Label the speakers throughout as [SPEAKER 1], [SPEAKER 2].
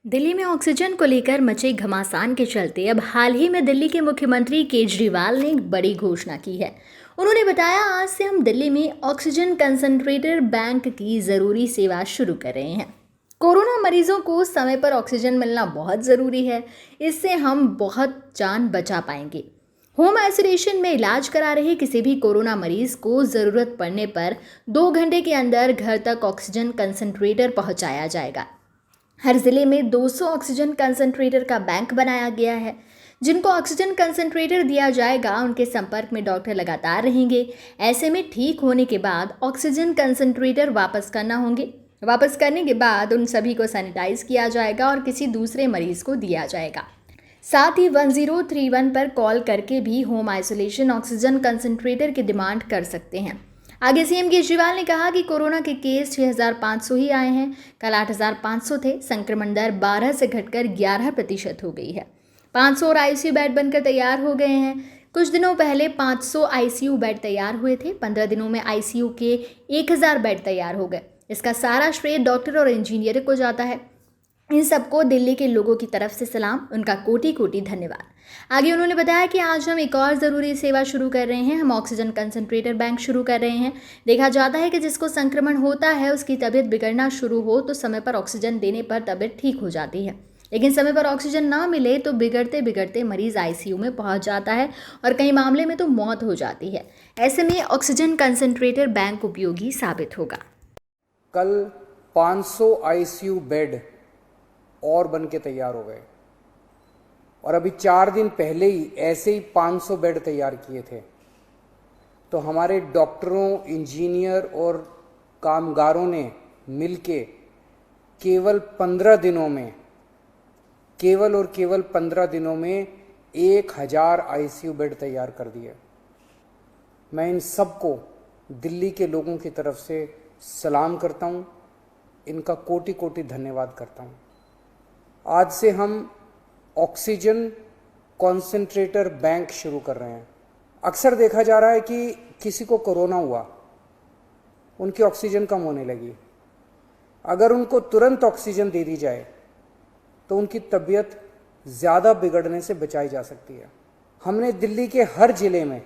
[SPEAKER 1] दिल्ली में ऑक्सीजन को लेकर मचे घमासान के चलते अब हाल ही में दिल्ली के मुख्यमंत्री केजरीवाल ने एक बड़ी घोषणा की है। उन्होंने बताया, आज से हम दिल्ली में ऑक्सीजन कंसंट्रेटर बैंक की ज़रूरी सेवा शुरू कर रहे हैं। कोरोना मरीजों को समय पर ऑक्सीजन मिलना बहुत ज़रूरी है। इससे हम बहुत जान बचा पाएंगे। होम आइसोलेशन में इलाज करा रहे किसी भी कोरोना मरीज को ज़रूरत पड़ने पर 2 घंटे के अंदर घर तक ऑक्सीजन कंसंट्रेटर पहुंचाया जाएगा। हर जिले में 200 ऑक्सीजन कंसंट्रेटर का बैंक बनाया गया है। जिनको ऑक्सीजन कंसंट्रेटर दिया जाएगा, उनके संपर्क में डॉक्टर लगातार रहेंगे। ऐसे में ठीक होने के बाद ऑक्सीजन कंसंट्रेटर वापस करना होंगे। वापस करने के बाद उन सभी को सैनिटाइज किया जाएगा और किसी दूसरे मरीज को दिया जाएगा। साथ ही 1031 पर कॉल करके भी होम आइसोलेशन ऑक्सीजन कंसंट्रेटर की डिमांड कर सकते हैं। आगे सीएम केजरीवाल ने कहा कि कोरोना के केस 6500 ही आए हैं। कल 8500 थे। संक्रमण दर 12 से घटकर 11% हो गई है। 500 और आईसीयू बेड बनकर तैयार हो गए हैं। कुछ दिनों पहले 500 आईसीयू बेड तैयार हुए थे। 15 दिनों में आईसीयू के 1000 बेड तैयार हो गए। इसका सारा श्रेय डॉक्टर और इंजीनियर को जाता है। इन सबको दिल्ली के लोगों की तरफ से सलाम, उनका कोटि कोटि धन्यवाद। आगे उन्होंने बताया कि आज हम एक और ज़रूरी सेवा शुरू कर रहे हैं। हम ऑक्सीजन कंसंट्रेटर बैंक शुरू कर रहे हैं। देखा जाता है कि जिसको संक्रमण होता है, उसकी तबीयत बिगड़ना शुरू हो तो समय पर ऑक्सीजन देने पर तबीयत ठीक हो जाती है। लेकिन समय पर ऑक्सीजन ना मिले तो बिगड़ते बिगड़ते मरीज आईसीयू में पहुंच जाता है और कई मामले में तो मौत हो जाती है। ऐसे में ऑक्सीजन कंसंट्रेटर बैंक उपयोगी साबित होगा।
[SPEAKER 2] कल 500 आईसीयू बेड और बन के तैयार हो गए और अभी 4 दिन पहले ही ऐसे ही 500 बेड तैयार किए थे। तो हमारे डॉक्टरों, इंजीनियर और कामगारों ने मिलके केवल 15 दिनों में केवल 15 दिनों में 1000 आईसीयू बेड तैयार कर दिए। मैं इन सबको दिल्ली के लोगों की तरफ से सलाम करता हूँ, इनका कोटि कोटि धन्यवाद करता हूँ। आज से हम ऑक्सीजन कॉन्सेंट्रेटर बैंक शुरू कर रहे हैं। अक्सर देखा जा रहा है कि किसी को कोरोना हुआ, उनकी ऑक्सीजन कम होने लगी। अगर उनको तुरंत ऑक्सीजन दे दी जाए तो उनकी तबीयत ज़्यादा बिगड़ने से बचाई जा सकती है। हमने दिल्ली के हर जिले में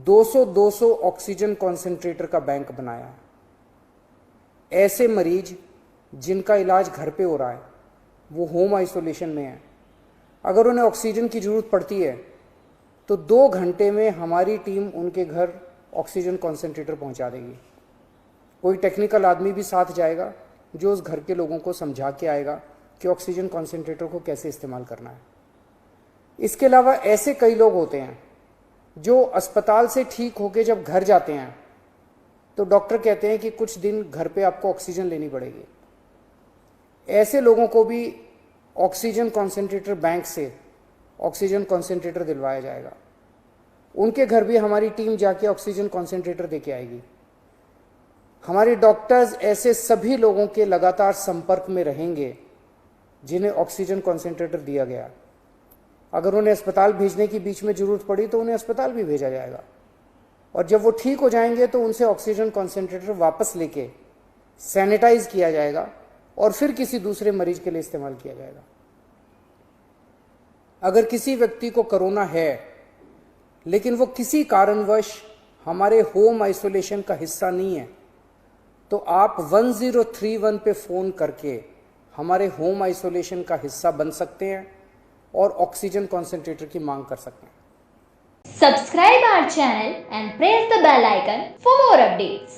[SPEAKER 2] 200 ऑक्सीजन कॉन्सेंट्रेटर का बैंक बनाया है। ऐसे मरीज जिनका इलाज घर पे हो रहा है, वो होम आइसोलेशन में है, अगर उन्हें ऑक्सीजन की ज़रूरत पड़ती है तो 2 घंटे में हमारी टीम उनके घर ऑक्सीजन कॉन्सेंट्रेटर पहुंचा देगी। कोई टेक्निकल आदमी भी साथ जाएगा जो उस घर के लोगों को समझा के आएगा कि ऑक्सीजन कॉन्सेंट्रेटर को कैसे इस्तेमाल करना है। इसके अलावा ऐसे कई लोग होते हैं जो अस्पताल से ठीक होकर जब घर जाते हैं तो डॉक्टर कहते हैं कि कुछ दिन घर पे आपको ऑक्सीजन लेनी पड़ेगी। ऐसे लोगों को भी ऑक्सीजन कॉन्सेंट्रेटर बैंक से ऑक्सीजन कॉन्सेंट्रेटर दिलवाया जाएगा। उनके घर भी हमारी टीम जाके ऑक्सीजन कॉन्सेंट्रेटर देके आएगी। हमारे डॉक्टर्स ऐसे सभी लोगों के लगातार संपर्क में रहेंगे जिन्हें ऑक्सीजन कॉन्सेंट्रेटर दिया गया। अगर उन्हें अस्पताल भेजने की बीच में ज़रूरत पड़ी तो उन्हें अस्पताल भी भेजा जाएगा और जब वो ठीक हो जाएंगे तो उनसे ऑक्सीजन कॉन्सेंट्रेटर वापस लेके सैनिटाइज किया जाएगा और फिर किसी दूसरे मरीज के लिए इस्तेमाल किया जाएगा। अगर किसी व्यक्ति को कोरोना है लेकिन वो किसी कारणवश हमारे होम आइसोलेशन का हिस्सा नहीं है, तो आप 1031 पे फ़ोन करके हमारे होम आइसोलेशन का हिस्सा बन सकते हैं और ऑक्सीजन कॉन्सेंट्रेटर की मांग कर सकते हैं।
[SPEAKER 1] Subscribe our channel and press the bell icon for more updates.